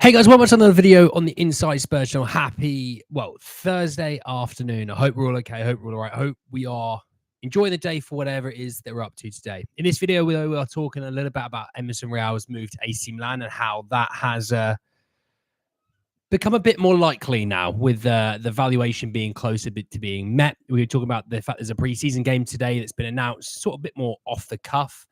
Hey guys, welcome to another video on the Inside Spurs channel. Happy, Thursday afternoon. I hope we're all okay. I hope we're all right. I hope we are enjoying the day for whatever it is that we're up to today. In this video, we are talking a little bit about Emerson Royal's move to AC Milan and how that has become a bit more likely now with the valuation being closer to being met. We were talking about the fact there's a preseason game today that's been announced, sort of a bit more off the cuff.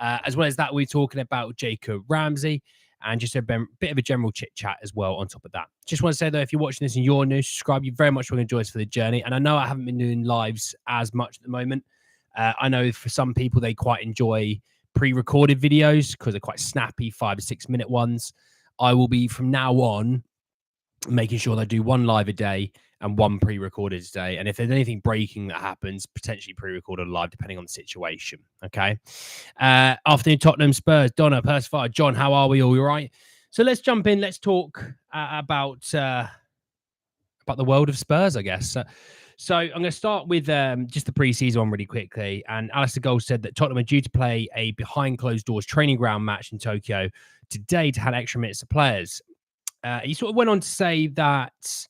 As well as that, we're talking about Jacob Ramsey and just a bit of a general chit chat as well on top of that. Just want to say, though, if you're watching this and you're new, subscribe. You very much want to join us for the journey. And I know I haven't been doing lives as much at the moment. I know for some people, they quite enjoy pre-recorded videos because they're quite snappy, 5 to 6 minute ones. I will be from now on making sure they do one live a day and one pre-recorded a day. And if there's anything breaking that happens, potentially pre-recorded live, depending on the situation. Okay. Afternoon, Tottenham, Spurs, Donna, Percival, John, how are we all? You all right? So let's jump in. Let's talk about the world of Spurs, I guess. So I'm going to start with just the pre-season one really quickly. And Alistair Gold said that Tottenham are due to play a behind closed doors training ground match in Tokyo today to have extra minutes of players. He sort of went on to say that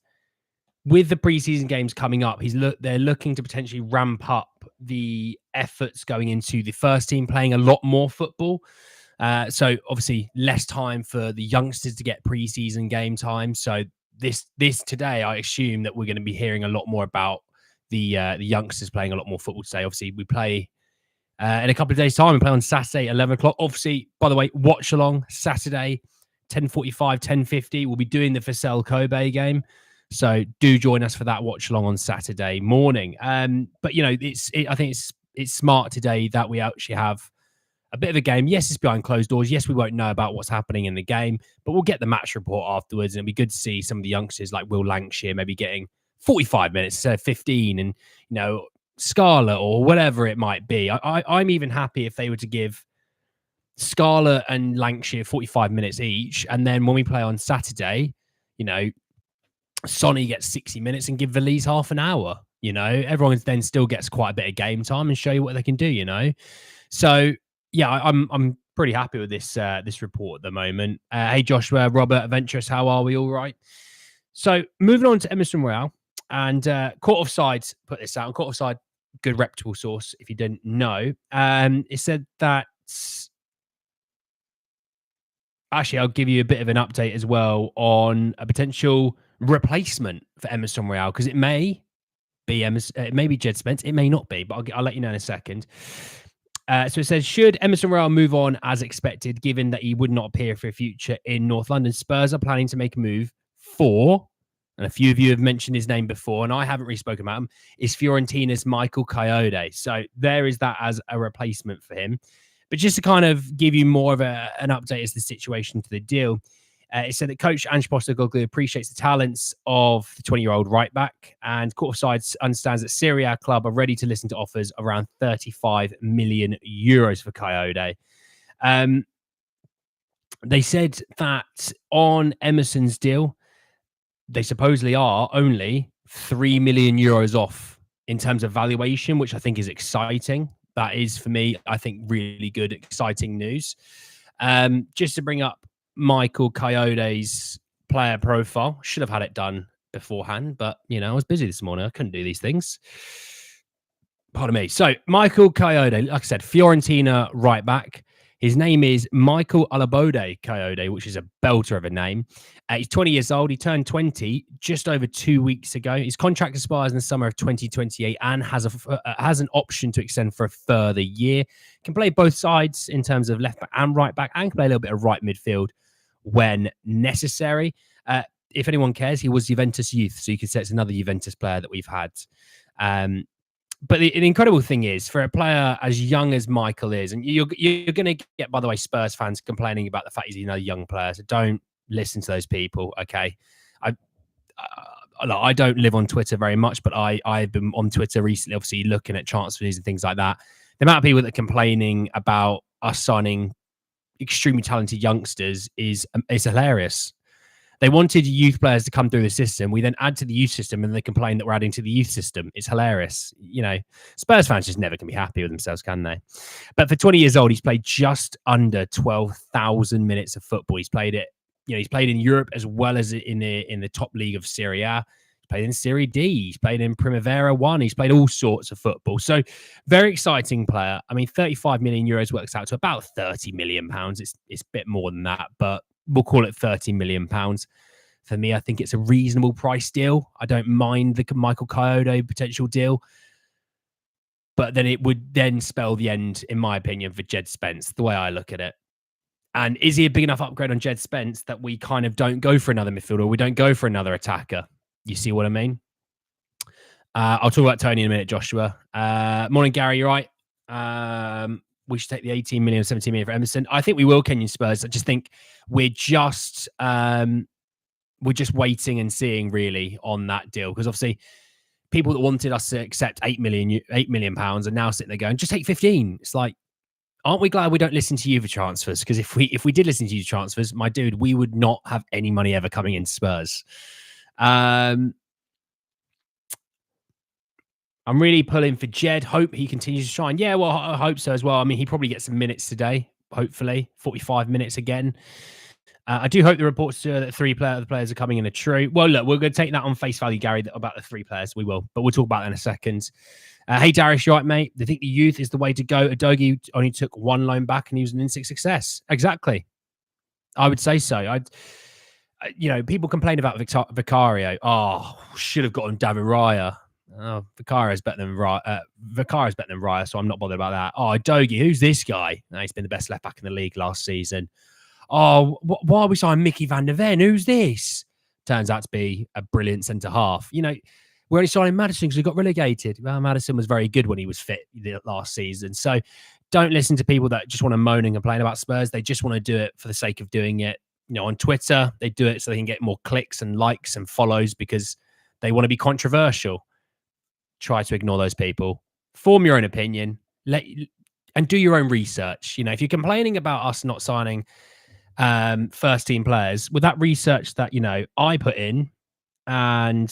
with the preseason games coming up, they're looking to potentially ramp up the efforts going into the first team playing a lot more football. So obviously less time for the youngsters to get preseason game time. So this today, I assume that we're going to be hearing a lot more about the youngsters playing a lot more football today. Obviously, we play in a couple of days' time. We play on Saturday, 11 o'clock. Obviously, by the way, watch along Saturday, 10:45, 10:50. We'll be doing the Vassell Kobe game. So do join us for that watch along on Saturday morning. But you know, I think it's smart today that we actually have a bit of a game. Yes, it's behind closed doors. Yes, we won't know about what's happening in the game, but we'll get the match report afterwards. And it'll be good to see some of the youngsters like Will Lancashire maybe getting 45 minutes instead of 15, and you know, Scarlett or whatever it might be. I'm even happy if they were to give Scarlett and Lancashire 45 minutes each, and then when we play on Saturday, you know, Sonny gets 60 minutes and give Valise half an hour. You know, everyone then still gets quite a bit of game time and show you what they can do. You know, so yeah, I'm pretty happy with this report at the moment. Hey Joshua, Robert, Adventurous, how are we? All right. So moving on to Emerson Royal and Court Offside put this out. Court Offside, good reputable source. If you didn't know, it said that. Actually, I'll give you a bit of an update as well on a potential replacement for Emerson Royal, because it may be it may be Jed Spence, it may not be, but I'll let you know in a second. So it says, should Emerson Royal move on as expected, given that he would not appear for a future in North London, Spurs are planning to make a move for, and a few of you have mentioned his name before, and I haven't really spoken about him, is Fiorentina's Michael Coyote. So there is that as a replacement for him. But just to kind of give you more of an update as to the situation to the deal, it said that coach Ange Postecoglou appreciates the talents of the 20-year-old right back, and Court Offside understands that Serie A club are ready to listen to offers around 35 million euros for Coyote. They said that on Emerson's deal, they supposedly are only 3 million euros off in terms of valuation, which I think is exciting. That is, for me, I think, really good, exciting news. Just to bring up Michael Coyote's player profile. Should have had it done beforehand, but, you know, I was busy this morning. I couldn't do these things. Pardon me. So, Michael Coyote, like I said, Fiorentina right back. His name is Michael Alabode Coyote, which is a belter of a name. He's 20 years old. He turned 20 just over 2 weeks ago. His contract expires in the summer of 2028 and has an option to extend for a further year. Can play both sides in terms of left back and right back, and can play a little bit of right midfield when necessary. If anyone cares, he was Juventus youth, so you could say it's another Juventus player that we've had. But the incredible thing is, for a player as young as Michael is, and you're going to get, by the way, Spurs fans complaining about the fact he's another young player, so don't listen to those people, okay? I don't live on Twitter very much, but I've been on Twitter recently, obviously looking at transfers and things like that. The amount of people that are complaining about us signing extremely talented youngsters is hilarious. They wanted youth players to come through the system. We then add to the youth system and they complain that we're adding to the youth system. It's hilarious. You know, Spurs fans just never can be happy with themselves, can they? But for 20 years old, he's played just under 12,000 minutes of football. He's played it he's played in Europe as well as in the top league of Serie A. He's played in Serie D. He's played in Primavera 1. He's played all sorts of football. So very exciting player. I mean, 35 million euros works out to about 30 million pounds. It's a bit more than that, but we'll call it 30 million pounds. For me, I think it's a reasonable price deal. I don't mind the Michael Kyoto potential deal. But then it would then spell the end, in my opinion, for Jed Spence, the way I look at it. And is he a big enough upgrade on Jed Spence that we kind of don't go for another midfielder? We don't go for another attacker. You see what I mean? I'll talk about Tony in a minute, Joshua. Morning, Gary. You're right. We should take the 18 million, 17 million for Emerson. I think we will, Kenyan Spurs. I just think we're just waiting and seeing really on that deal, because obviously people that wanted us to accept 8 million pounds are now sitting there going, just take 15. It's like, aren't we glad we don't listen to you for transfers? Because if we did listen to you for transfers, my dude, we would not have any money ever coming into Spurs. I'm really pulling for Jed. Hope he continues to shine. Yeah, well, I hope so as well. I mean, he probably gets some minutes today, hopefully. 45 minutes again. I do hope the reports that the players are coming in are true. Well, look, we're going to take that on face value, Gary, about the 3 players. We will, but we'll talk about that in a second. Hey, Darius, you right, mate? I think the youth is the way to go. Udogie only took 1 loan back and he was an instant success. Exactly. I would say so. People complain about Vicario. Oh, should have gotten David Raya. Oh, Vicario's better than Raya, so I'm not bothered about that. Oh, Udogie, who's this guy? No, he's been the best left back in the league last season. Oh, why are we signing Mickey van der Ven? Who's this? Turns out to be a brilliant centre half. We're only signing Maddison because we got relegated. Well, Maddison was very good when he was fit last season. So don't listen to people that just want to moan and complain about Spurs. They just want to do it for the sake of doing it. On Twitter, they do it so they can get more clicks and likes and follows because they want to be controversial. Try to ignore those people. Form your own opinion. And do your own research. If you're complaining about us not signing first team players, with that research that I put in, and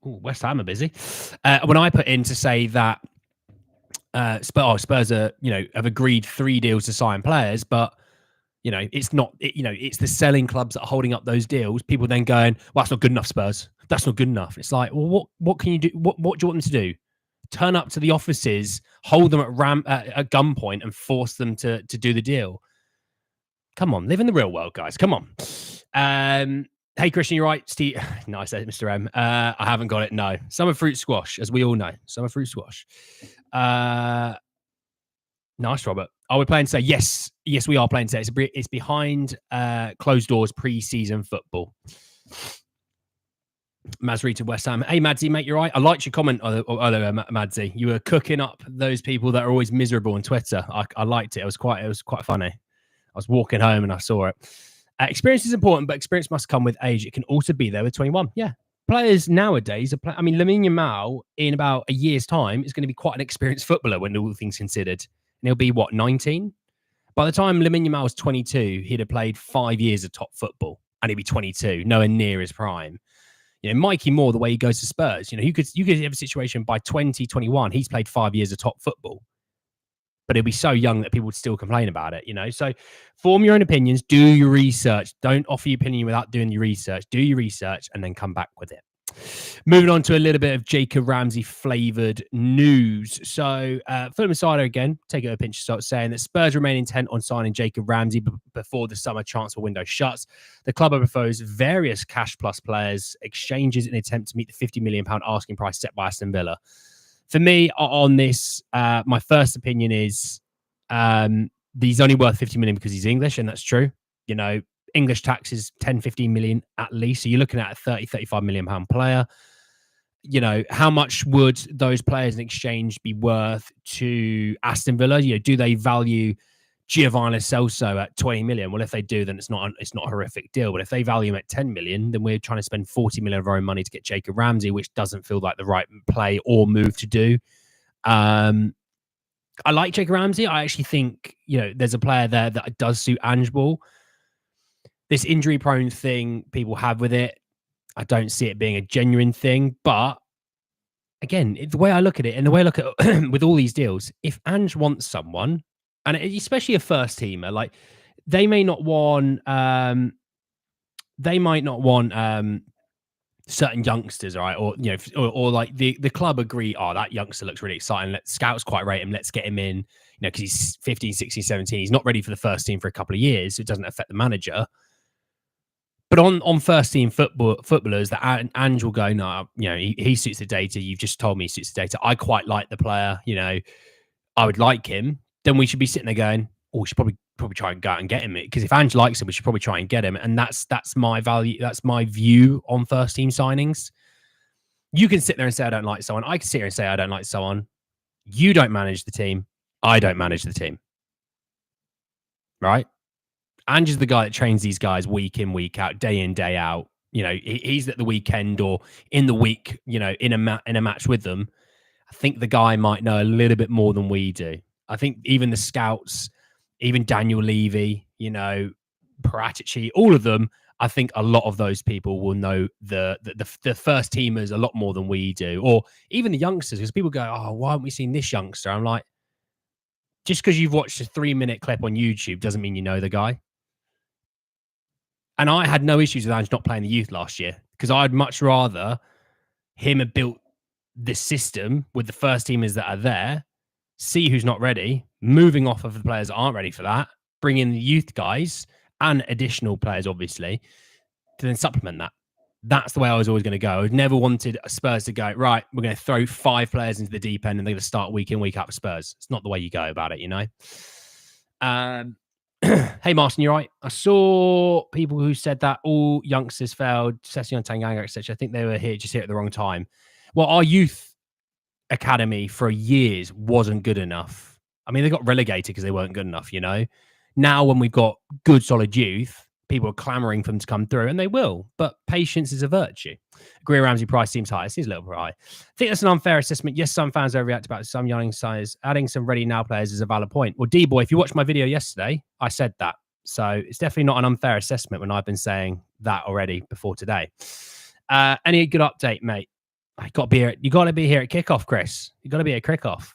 West Ham are busy. When I put in to say that Spurs are have agreed 3 deals to sign players, but it's not. It's the selling clubs that are holding up those deals. People then going, well, that's not good enough, Spurs. That's not good enough. It's like, well, what can you do? What do you want them to do? Turn up to the offices, hold them at gunpoint, and force them to do the deal? Come on, live in the real world, guys. Come on. Hey, Christian, you're right. Steve, no, I said Mr. M. I haven't got it. No, summer fruit squash, as we all know. Summer fruit squash. Nice, Robert. Are we playing today? Yes, we are playing today. It's behind closed doors pre-season football. Mazri to West Ham. Hey, Madsy, mate, you're right. I liked your comment, Madsy. You were cooking up those people that are always miserable on Twitter. I liked it. It was quite funny. I was walking home and I saw it. Experience is important, but experience must come with age. It can also be there with 21. Yeah. Players nowadays Lamine Yamal in about a year's time is going to be quite an experienced footballer when all things considered. And he'll be, 19? By the time Lamine Yamal was 22, he'd have played 5 years of top football. And he'd be 22, nowhere near his prime. Mikey Moore, the way he goes to Spurs, you could have a situation by 2021, he's played 5 years of top football. But he'll be so young that people would still complain about it, So form your own opinions, do your research. Don't offer your opinion without doing your research. Do your research and then come back with it. Moving on to a little bit of Jacob Ramsey flavoured news. So Fulham Insider again, take it a pinch of salt, saying that Spurs remain intent on signing Jacob Ramsey before the summer transfer window shuts. The club have proposed various cash plus players exchanges in an attempt to meet the £50 million asking price set by Aston Villa. For me, on this, my first opinion is he's only worth 50 million because he's English, and that's true. English tax is 10, 15 million at least. So you're looking at a 30, 35 million pound player. How much would those players in exchange be worth to Aston Villa? Do they value Giovanni Celso at 20 million? Well, if they do, then it's not a horrific deal. But if they value him at 10 million, then we're trying to spend 40 million of our own money to get Jacob Ramsey, which doesn't feel like the right play or move to do. I like Jacob Ramsey. I actually think, there's a player there that does suit Ange Ball. This injury-prone thing people have with it, I don't see it being a genuine thing, but again, the way I look at it and the way I look at with all these deals, if Ange wants someone, and especially a first teamer, like they may not want, they might not want certain youngsters, right? Or or like the club agree, oh, that youngster looks really exciting. Let scouts quite rate him. Let's get him in, because he's 15, 16, 17. He's not ready for the first team for a couple of years, so it doesn't affect the manager. But on first team footballers, that Ange will go, no, he suits the data. You've just told me he suits the data. I quite like the player. I would like him. Then we should be sitting there going, oh, we should probably try and go out and get him. Because if Ange likes him, we should probably try and get him. And that's my value. That's my view on first team signings. You can sit there and say I don't like someone. I can sit here and say I don't like someone. You don't manage the team. I don't manage the team. Right? Ange is the guy that trains these guys week in, week out, day in, day out. He's at the weekend or in the week, in a match with them. I think the guy might know a little bit more than we do. I think even the scouts, even Daniel Levy, Paratici, all of them, I think a lot of those people will know the first teamers a lot more than we do, or even the youngsters, because people go, oh, why haven't we seen this youngster? I'm like, just because you've watched a 3-minute clip on YouTube doesn't mean you know the guy. And I had no issues with Ange not playing the youth last year, because I'd much rather him have built the system with the first teamers that are there, see who's not ready, moving off of the players that aren't ready for that, bring in the youth guys and additional players, obviously, to then supplement that. That's the way I was always going to go. I never wanted Spurs to go, right, we're going to throw 5 players into the deep end and they're going to start week in, week out for Spurs. It's not the way you go about it, Hey, Martin, you're right. I saw people who said that all youngsters failed, Session Tanganga, etc. I think they were just here at the wrong time. Well, our youth academy for years wasn't good enough. I mean, they got relegated because they weren't good enough, Now, when we've got good, solid youth, people are clamoring for them to come through, and they will. But patience is a virtue. Agree, Ramsey price seems high. It seems a little bit high. I think that's an unfair assessment. Yes, some fans overreact about some young size. Adding some ready now players is a valid point. Well, D-Boy, if you watched my video yesterday, I said that. So it's definitely not an unfair assessment when I've been saying that already before today. Any good update, mate? You got to be here at kickoff, Chris. You got to be at kickoff.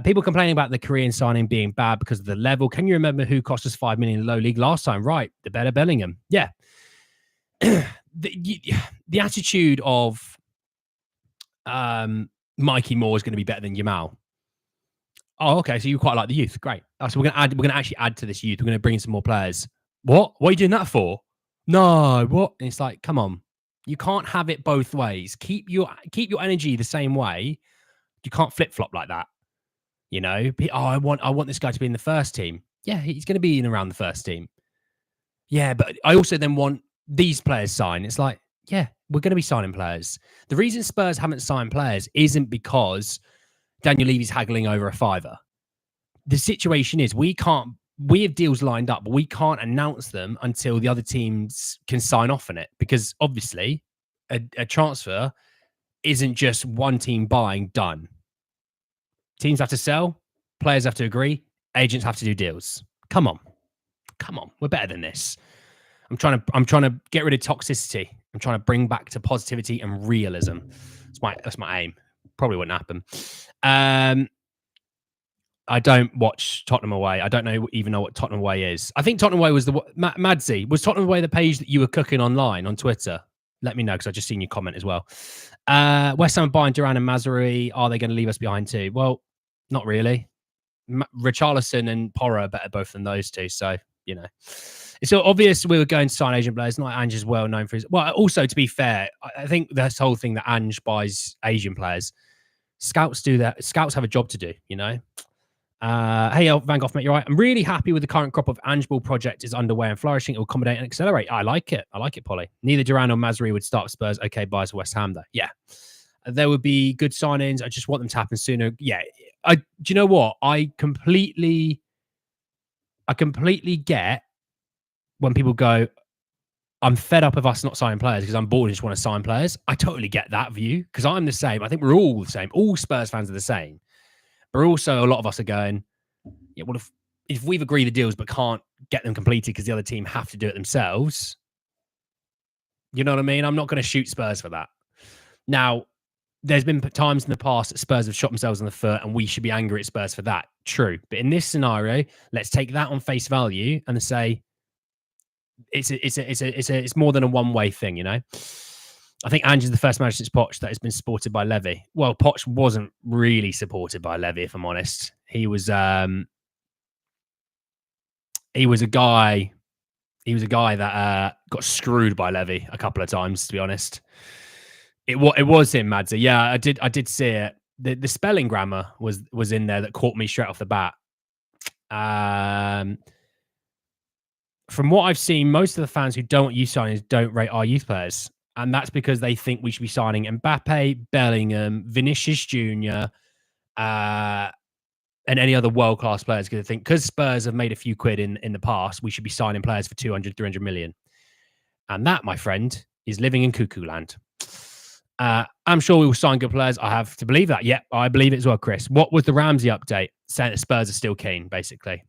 People complaining about the Korean signing being bad because of the level. Can you remember who cost us 5 million in the low league last time? Right, the better Bellingham. Yeah. the attitude of Mikey Moore is going to be better than Yamal. Oh, okay. So you quite like the youth. Great. So we're going to actually add to this youth. We're going to bring in some more players. What? What are you doing that for? No. What? And it's like, come on. You can't have it both ways. Keep your energy the same way. You can't flip flop like that. I want this guy to be in the first team. Yeah, he's going to be in around the first team. Yeah, but I also then want these players signed. It's like, yeah, we're going to be signing players. The reason Spurs haven't signed players isn't because Daniel Levy's haggling over a fiver. The situation is we have deals lined up, but we can't announce them until the other teams can sign off on it, because obviously a transfer isn't just one team buying, done. Teams have to sell, players have to agree, agents have to do deals. Come on. We're better than this. I'm trying to get rid of toxicity. I'm trying to bring back to positivity and realism. That's my aim. Probably wouldn't happen. I don't watch Tottenham away. I don't even know what Tottenham away is. I think Tottenham away was Madsy. Was Tottenham away the page that you were cooking online on Twitter? Let me know, because I've just seen your comment as well. West Ham buying Duran and Mazraoui. Are they going to leave us behind too? Well, not really. Richarlison and Porro are better both than those two. So, it's so obvious we were going to sign Asian players. Not Ange is well known for his... Well, also, to be fair, I think this whole thing that Ange buys Asian players, scouts do that. Scouts have a job to do, Hey, Van Gogh, mate, you're right. I'm really happy with the current crop of Ange Ball project is underway and flourishing. It will accommodate and accelerate. I like it, Polly. Neither Duran or Mazraoui would start with Spurs. Okay, buys for West Ham, though. Yeah. There would be good signings. I just want them to happen sooner. Yeah. Do you know what? I completely get when people go, I'm fed up of us not signing players because I'm bored and just want to sign players. I totally get that view, because I'm the same. I think we're all the same. All Spurs fans are the same. But also, a lot of us are going, yeah, well, if we've agreed the deals but can't get them completed because the other team have to do it themselves, you know what I mean? I'm not going to shoot Spurs for that. Now, there's been times in the past that Spurs have shot themselves in the foot, and we should be angry at Spurs for that. True, but in this scenario, let's take that on face value and say it's more than a one-way thing, you know. I think Ange's the first manager since Poch that has been supported by Levy. Well, Poch wasn't really supported by Levy, if I'm honest. He was a guy. He was a guy that got screwed by Levy a couple of times, to be honest. It was him, Madza. Yeah, I did see it. The spelling grammar was in there that caught me straight off the bat. From what I've seen, most of the fans who don't want youth signings don't rate our youth players. And that's because they think we should be signing Mbappe, Bellingham, Vinicius Jr., and any other world-class players. Because I think because Spurs have made a few quid in the past, we should be signing players for 200, 300 million. And that, my friend, is living in cuckoo land. I'm sure we will sign good players. I have to believe that. Yeah, I believe it as well, Chris. What was the Ramsey update? Saying that Spurs are still keen, basically.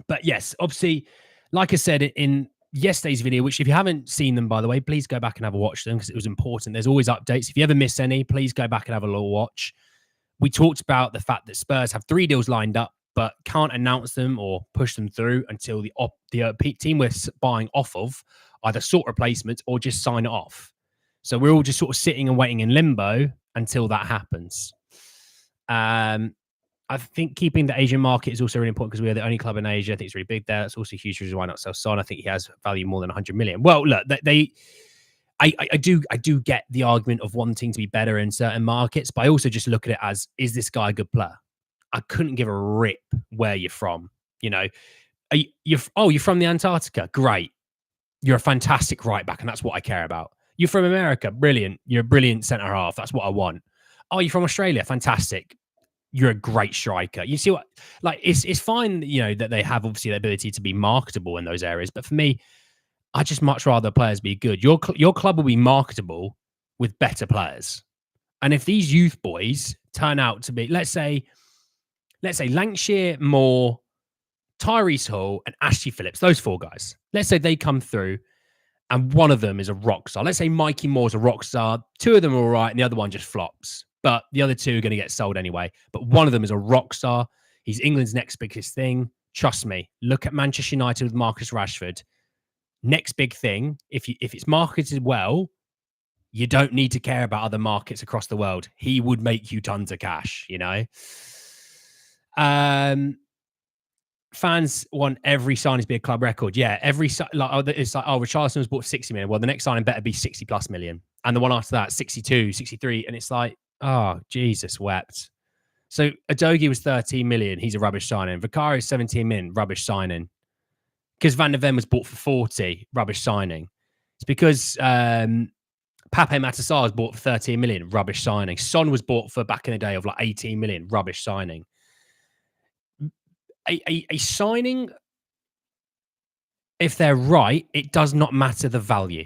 But yes, obviously, like I said in yesterday's video, which if you haven't seen them, by the way, please go back and have a watch them because it was important. There's always updates. If you ever miss any, please go back and have a little watch. We talked about the fact that Spurs have 3 deals lined up, but can't announce them or push them through until the team we're buying off of either sort replacements or just sign it off. So we're all just sort of sitting and waiting in limbo until that happens. I think keeping the Asian market is also really important because we are the only club in Asia. I think it's really big there. That's also a huge reason why not sell Son. I think he has value more than 100 million. Well, look, I do get the argument of wanting to be better in certain markets, but I also just look at it as, is this guy a good player? I couldn't give a rip where you're from. You know, you're from the Antarctica. Great. You're a fantastic right back, and that's what I care about. You're from America. Brilliant. You're a brilliant centre half. That's what I want. Oh, you're from Australia. Fantastic. You're a great striker. You see what, like, it's fine, you know, that they have obviously the ability to be marketable in those areas. But for me, I just much rather players be good. Your club will be marketable with better players. And if these youth boys turn out to be, let's say Lancashire, Moore, Tyrese Hall, and Ashley Phillips, those 4 guys, let's say they come through and one of them is a rock star. Let's say Mikey Moore's a rock star. 2 of them are all right and the other one just flops. But the other 2 are going to get sold anyway. But one of them is a rock star. He's England's next biggest thing. Trust me. Look at Manchester United with Marcus Rashford. Next big thing. If it's marketed well, you don't need to care about other markets across the world. He would make you tons of cash, you know. Fans want every signing to be a club record. Yeah, it's like, Richarlison was bought for 60 million. Well, the next signing better be 60 plus million. And the one after that, 62, 63. And it's like, oh, Jesus wept. So Udogie was 13 million. He's a rubbish signing. Vicario 17 million, rubbish signing. Because Van der Ven was bought for 40, rubbish signing. It's because Pape Matar was bought for 13 million, rubbish signing. Son was bought for back in the day of like 18 million, rubbish signing. A signing, if they're right, it does not matter the value.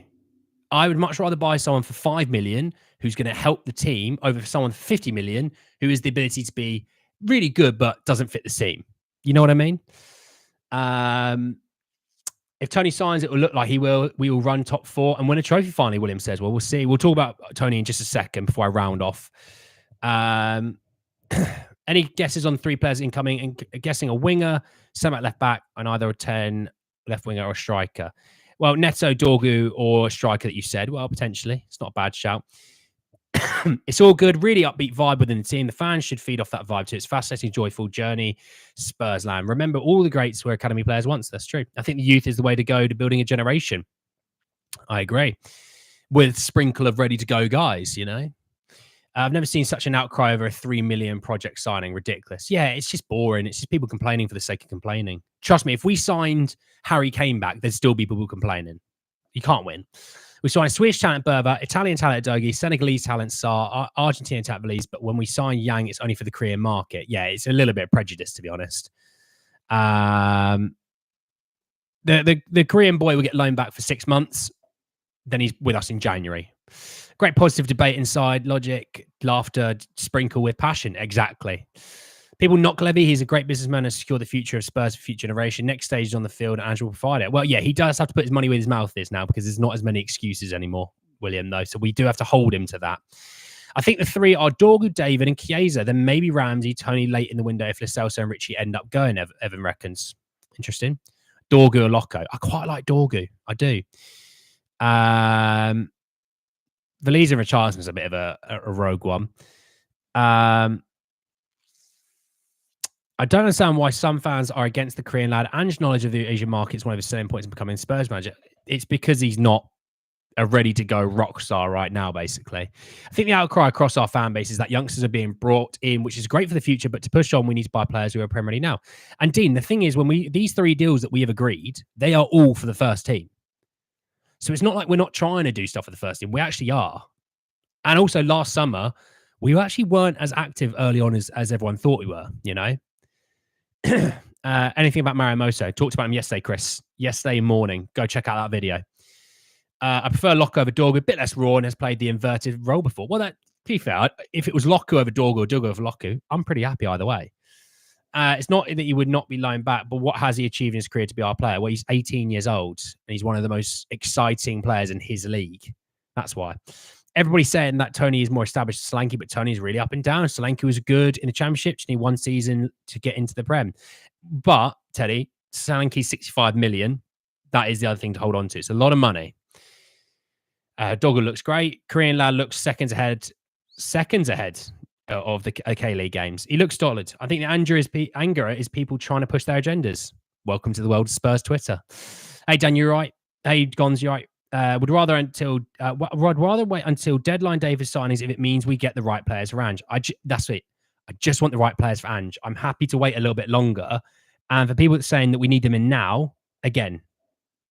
I would much rather buy someone for 5 million who's going to help the team over someone for 50 million who has the ability to be really good but doesn't fit the team. You know what I mean? If Tony signs, it will look like he will. We will run top 4 and win a trophy finally, William says. Well, we'll see. We'll talk about Tony in just a second before I round off. Any guesses on 3 players incoming? And guessing a winger, centre left back, and either a 10 left winger or a striker. Well, Neto, Dorgu, or a striker that you said. Well, potentially. It's not a bad shout. It's all good. Really upbeat vibe within the team. The fans should feed off that vibe too. It's a fascinating, joyful journey. Spurs land. Remember, all the greats were academy players once. That's true. I think the youth is the way to go to building a generation. I agree. With a sprinkle of ready-to-go guys, you know. I've never seen such an outcry over a 3 million project signing. Ridiculous. Yeah, it's just boring. It's just people complaining for the sake of complaining. Trust me, if we signed Harry Kane back, there'd still be people complaining. You can't win. We signed Swedish talent Berber, Italian talent Udogie, Senegalese talent Sarr, Argentinian talent Valise, but when we sign Yang, it's only for the Korean market. Yeah, it's a little bit of prejudice, to be honest. The Korean boy will get loaned back for 6 months. Then he's with us in January. Great positive debate inside, logic, laughter, sprinkle with passion. Exactly. People knock Levy. He's a great businessman and secure the future of Spurs for future generation. Next stage is on the field, and Angel will provide it. Well, yeah, he does have to put his money where his mouth is now because there's not as many excuses anymore, William, though. So we do have to hold him to that. I think the three are Dorgu, David, and Chiesa. Then maybe Ramsey, Tony late in the window if Lo Celso and Richie end up going, Evan reckons. Interesting. Dorgu or Loco. I quite like Dorgu. I do. Valiza and Richardson's a bit of a rogue one. I don't understand why some fans are against the Korean lad. Ange's knowledge of the Asian market is one of his selling points in becoming Spurs manager. It's because he's not a ready-to-go rock star right now, basically. I think the outcry across our fan base is that youngsters are being brought in, which is great for the future, but to push on, we need to buy players who are Premier League now. And Dean, the thing is, these 3 deals that we have agreed, they are all for the first team. So it's not like we're not trying to do stuff for the first team. We actually are. And also last summer, we actually weren't as active early on as everyone thought we were, you know? Anything about Mario Mosso? Talked about him yesterday, Chris. Yesterday morning. Go check out that video. I prefer Loco over Dorgu, a bit less raw, and has played the inverted role before. Well, to be fair, if it was Loco over Dorgu or Dorgu over Loco, I'm pretty happy either way. It's not that he would not be lying back, but what has he achieved in his career to be our player? Well, he's 18 years old, and he's one of the most exciting players in his league. That's why. Everybody's saying that Tony is more established than Solanke, but Tony's really up and down. Solanke was good in the Championship. Just need 1 season to get into the Prem. But, Teddy, Solanke's 65 million. That is the other thing to hold on to. It's a lot of money. Dorgu looks great. Korean lad looks seconds ahead of the K-League games. He looks solid. I think the anger is people trying to push their agendas. Welcome to the world of Spurs Twitter. Hey, Dan, you're right. Hey, Gonz, you're right. Would rather wait until deadline day for signings if it means we get the right players for Ange. That's it. I just want the right players for Ange. I'm happy to wait a little bit longer. And for people saying that we need them in now, again,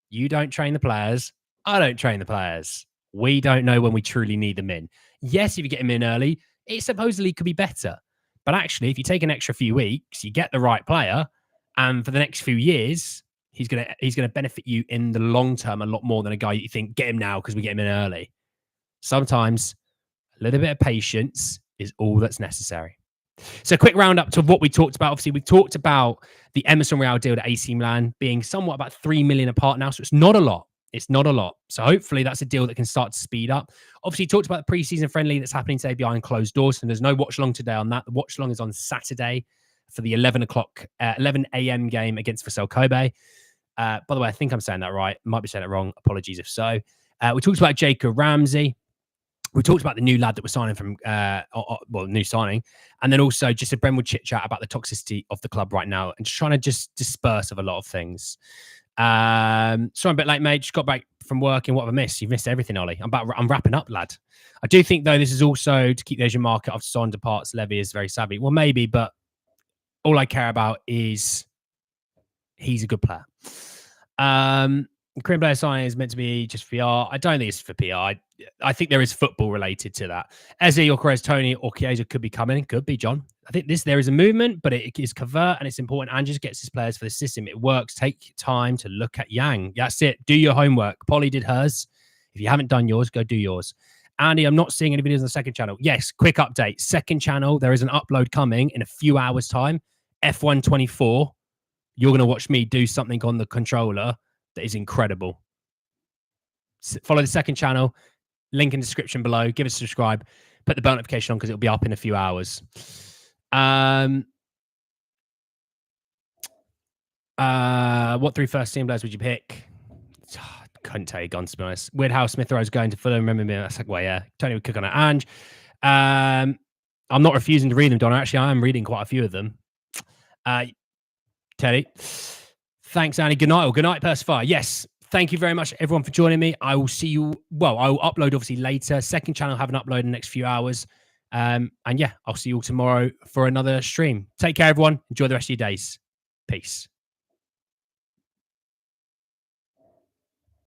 you don't train the players. I don't train the players. We don't know when we truly need them in. Yes, if you get them in early, it supposedly could be better. But actually, if you take an extra few weeks, you get the right player, and for the next few years, he's gonna benefit you in the long term a lot more than a guy you think, get him now because we get him in early. Sometimes a little bit of patience is all that's necessary. So quick roundup to what we talked about. Obviously, we talked about the Emerson Royal deal to AC Milan being somewhat about 3 million apart now. So it's not a lot. It's not a lot. So hopefully that's a deal that can start to speed up. Obviously, talked about the preseason friendly that's happening today behind closed doors. And there's no watch along today on that. The watch along is on Saturday for the 11 a.m. game against Vissel Kobe. By the way, I think I'm saying that right. Might be saying it wrong. Apologies if so. We talked about Jacob Ramsey. We talked about the new lad that we're signing from, new signing. And then also just a Brentwood chit chat about the toxicity of the club right now and just trying to just disperse of a lot of things. Sorry, I'm a bit late, mate. Just got back from work and what have I missed? You've missed everything, Ollie. I'm wrapping up, lad. I do think, though, this is also to keep the Asian market after Son departs. Levy is very savvy. Well, maybe, but all I care about is he's a good player. Korean player signing is meant to be just PR. I don't think it's for PR. I think there is football related to that. Eze or Corez Tony or Chiesa could be coming. Could be, John. I think there is a movement, but it is covert and it's important. And just gets his players for the system. It works. Take time to look at Yang. That's it. Do your homework. Polly did hers. If you haven't done yours, go do yours. Andy, I'm not seeing any videos on the second channel. Yes, quick update. Second channel, there is an upload coming in a few hours' time. F124. You're going to watch me do something on the controller that is incredible. Follow the second channel. Link in the description below. Give us a subscribe. Put the bell notification on because it'll be up in a few hours. What 3 first team players would you pick? Couldn't tell you, gone to be honest. Weird how Smith Rowe's going to Fulham. Remember me? That's like, well, yeah. Tony would cook on it. And I'm not refusing to read them, Donna. Actually, I am reading quite a few of them. Teddy. Thanks, Annie. Good night. Or good night, Persify. Yes. Thank you very much, everyone, for joining me. I will see you. Well, I will upload obviously later. Second channel, have an upload in the next few hours. And yeah, I'll see you all tomorrow for another stream. Take care, everyone. Enjoy the rest of your days. Peace.